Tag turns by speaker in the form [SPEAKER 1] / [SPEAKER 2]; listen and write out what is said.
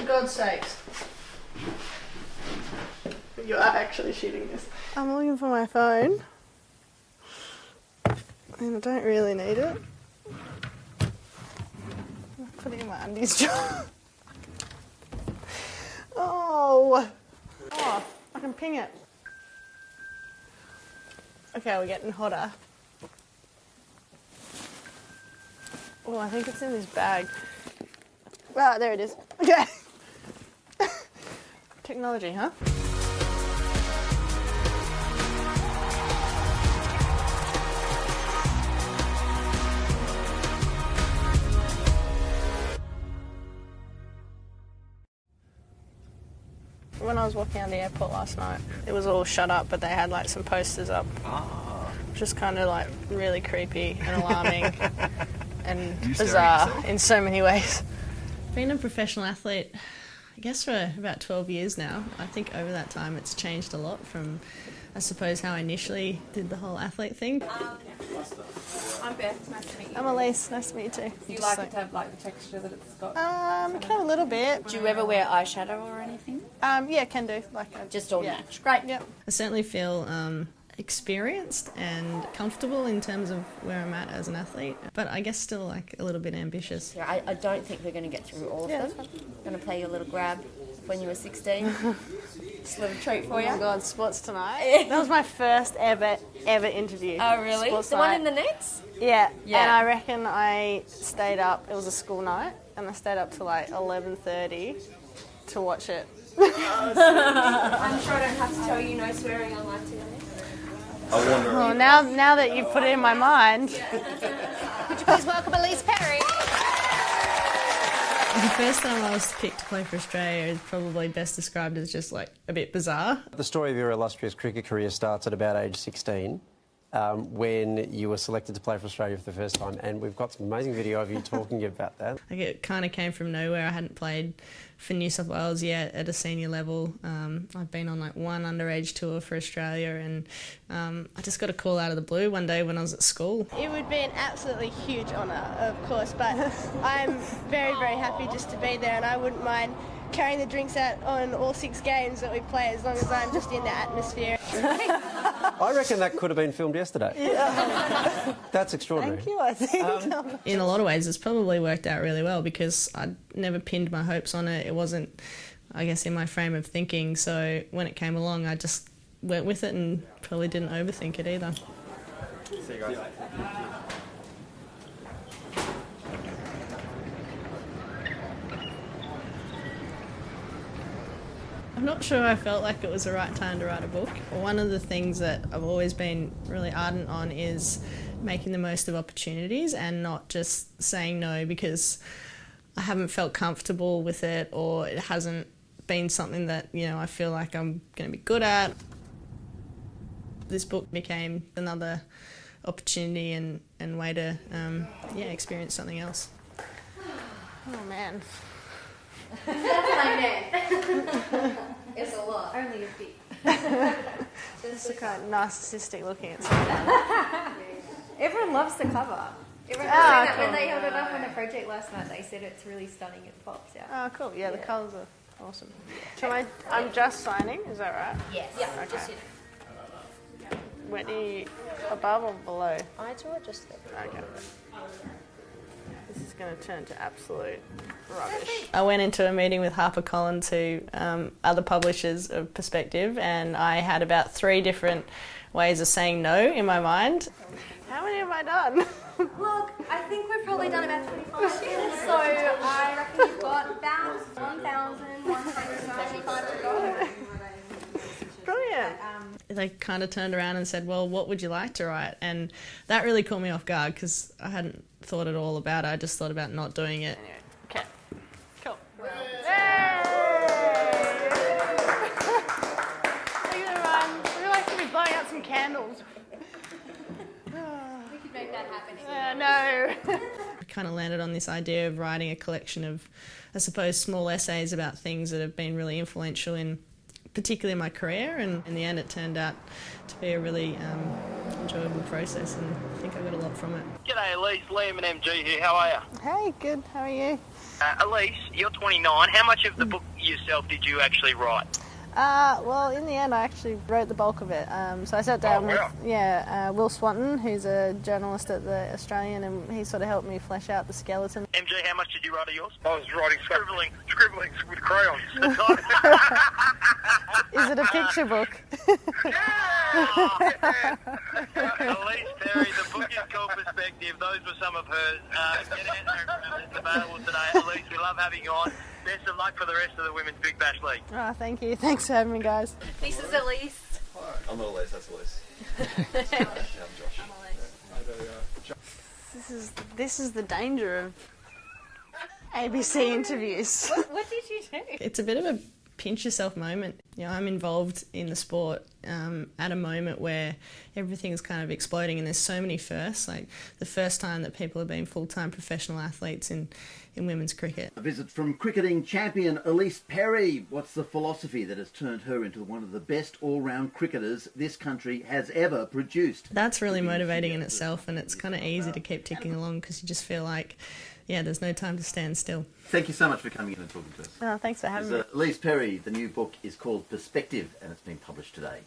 [SPEAKER 1] For God's sakes. You are actually shooting this. I'm looking for my phone. And I don't really need it. I'll put it in my undies jar. Oh, I can ping it. Okay, we're getting hotter. Oh, I think it's in this bag. Ah, there it is. Okay. Technology, huh? When I was walking out of the airport last night, it was all shut up, but they had like some posters up. Which is kind of like really creepy and alarming and bizarre in so many ways. Being a professional athlete, I guess for about 12 years now, I think over that time it's changed a lot from, I suppose, how I initially did the whole athlete thing.
[SPEAKER 2] I'm Beth, nice to meet you.
[SPEAKER 1] I'm Ellyse, nice to meet you too.
[SPEAKER 2] Do you like it to have like the texture that it's got?
[SPEAKER 1] Kind of a little bit.
[SPEAKER 2] Do you ever wear eyeshadow or anything?
[SPEAKER 1] Yeah, can do.
[SPEAKER 2] Just all natural. Great.
[SPEAKER 1] Yep.
[SPEAKER 3] I certainly feel experienced and comfortable in terms of where I'm at as an athlete, but I guess still like a little bit ambitious.
[SPEAKER 4] Yeah, I don't think we're going to get through all of them. I'm going to play you a little grab when you were 16. Just a little treat for you.
[SPEAKER 1] Oh my God, Sports Tonight. That was my first ever interview.
[SPEAKER 4] Oh really?
[SPEAKER 1] Sports
[SPEAKER 4] the
[SPEAKER 1] Tonight.
[SPEAKER 4] one in the nets?
[SPEAKER 1] Yeah. And I reckon I stayed up, it was a school night, and I stayed up till like 11:30 to watch it.
[SPEAKER 4] I'm sure I don't have to tell you no swearing on live TV.
[SPEAKER 1] Well, now that you've put it in my mind.
[SPEAKER 4] Would you please welcome Ellyse Perry?
[SPEAKER 3] The first time I was picked to play for Australia is probably best described as just like a bit bizarre.
[SPEAKER 5] The story of your illustrious cricket career starts at about age 16 when you were selected to play for Australia for the first time, and we've got some amazing video of you talking about that.
[SPEAKER 3] Like it kind of came from nowhere. I hadn't played for New South Wales yet at a senior level. I've been on like one underage tour for Australia, and I just got a call out of the blue one day when I was at school.
[SPEAKER 6] It would be an absolutely huge honour, of course, but I'm very, very happy just to be there, and I wouldn't mind carrying the drinks out on all 6 games that we play as long as I'm just in the atmosphere.
[SPEAKER 5] I reckon that could have been filmed yesterday. Yeah. That's extraordinary.
[SPEAKER 1] Thank you, I think.
[SPEAKER 3] In a lot of ways, it's probably worked out really well because I'd never pinned my hopes on it. It wasn't, I guess, in my frame of thinking. So when it came along, I just went with it and probably didn't overthink it either.
[SPEAKER 5] See you guys.
[SPEAKER 3] I'm not sure I felt like it was the right time to write a book. One of the things that I've always been really ardent on is making the most of opportunities and not just saying no because I haven't felt comfortable with it or it hasn't been something that, you know, I feel like I'm going to be good at. This book became another opportunity and way to experience something else.
[SPEAKER 1] Oh man.
[SPEAKER 4] That's my man. It's a lot. Only a bit.
[SPEAKER 1] It's so kind of narcissistic looking at something.
[SPEAKER 4] Everyone loves the cover. Everyone
[SPEAKER 1] Oh,
[SPEAKER 4] that
[SPEAKER 1] cool.
[SPEAKER 4] when they held it up on the project last night, they said it's really stunning. It pops out.
[SPEAKER 1] Oh, cool. Yeah, the colours are awesome. I'm just signing, is that right?
[SPEAKER 4] Yes. Yeah.
[SPEAKER 1] Okay.
[SPEAKER 4] Just
[SPEAKER 1] Where do you, above or below?
[SPEAKER 4] I do it just there.
[SPEAKER 1] Okay. This is going to turn to absolute rubbish.
[SPEAKER 3] I went into a meeting with HarperCollins, who other publishers of Perspective, and I had about 3 different ways of saying no in my mind.
[SPEAKER 1] How many have I done?
[SPEAKER 4] Look, I think we've probably done about 25. So I reckon you've got about 1,175 to go.
[SPEAKER 1] Brilliant.
[SPEAKER 3] They kind of turned around and said, well, what would you like to write? And that really caught me off guard because I hadn't thought at all about it. I just thought about not doing it.
[SPEAKER 1] Anyway, okay. Cool. Look like to be blowing out some candles.
[SPEAKER 4] We could make that happen.
[SPEAKER 1] No.
[SPEAKER 3] I kind of landed on this idea of writing a collection of, I suppose, small essays about things that have been really influential in particularly my career, and in the end it turned out to be a really enjoyable process, and I think I got a lot from it.
[SPEAKER 7] G'day Ellyse, Liam and MG here, how are you?
[SPEAKER 1] Hey, good. How are you?
[SPEAKER 7] Ellyse, you're 29, how much of the book yourself did you actually write?
[SPEAKER 1] Well, in the end, I actually wrote the bulk of it. So I sat down with Will Swanton, who's a journalist at the Australian, and he sort of helped me flesh out the skeleton.
[SPEAKER 7] MG, how much did you write of yours? I was writing scribbling with crayons.
[SPEAKER 1] Is it a picture book?
[SPEAKER 7] Ellyse Perry, the book is called Perspective. Those were some of hers. Get out there and grab it. It's available today. Ellyse, we love having you on. Best of luck for the rest of the Women's Big Bash League.
[SPEAKER 1] Oh, thank you. Thanks for having me, guys.
[SPEAKER 2] This is Ellyse.
[SPEAKER 8] I'm not Ellyse, that's Ellyse. I'm Josh.
[SPEAKER 1] This is the danger of ABC interviews.
[SPEAKER 2] What did you do?
[SPEAKER 3] It's a bit of a pinch yourself moment. You know, I'm involved in the sport at a moment where everything's kind of exploding, and there's so many firsts. Like the first time that people have been full-time professional athletes in women's cricket.
[SPEAKER 9] A visit from cricketing champion Ellyse Perry. What's the philosophy that has turned her into one of the best all-round cricketers this country has ever produced?
[SPEAKER 3] That's really motivating in itself, and it's kind of easy to keep ticking along because you just feel like, yeah, there's no time to stand still.
[SPEAKER 9] Thank you so much for coming in and talking to us.
[SPEAKER 1] Oh, thanks for having me.
[SPEAKER 9] Ellyse Perry, the new book is called Perspective, and it's been published today.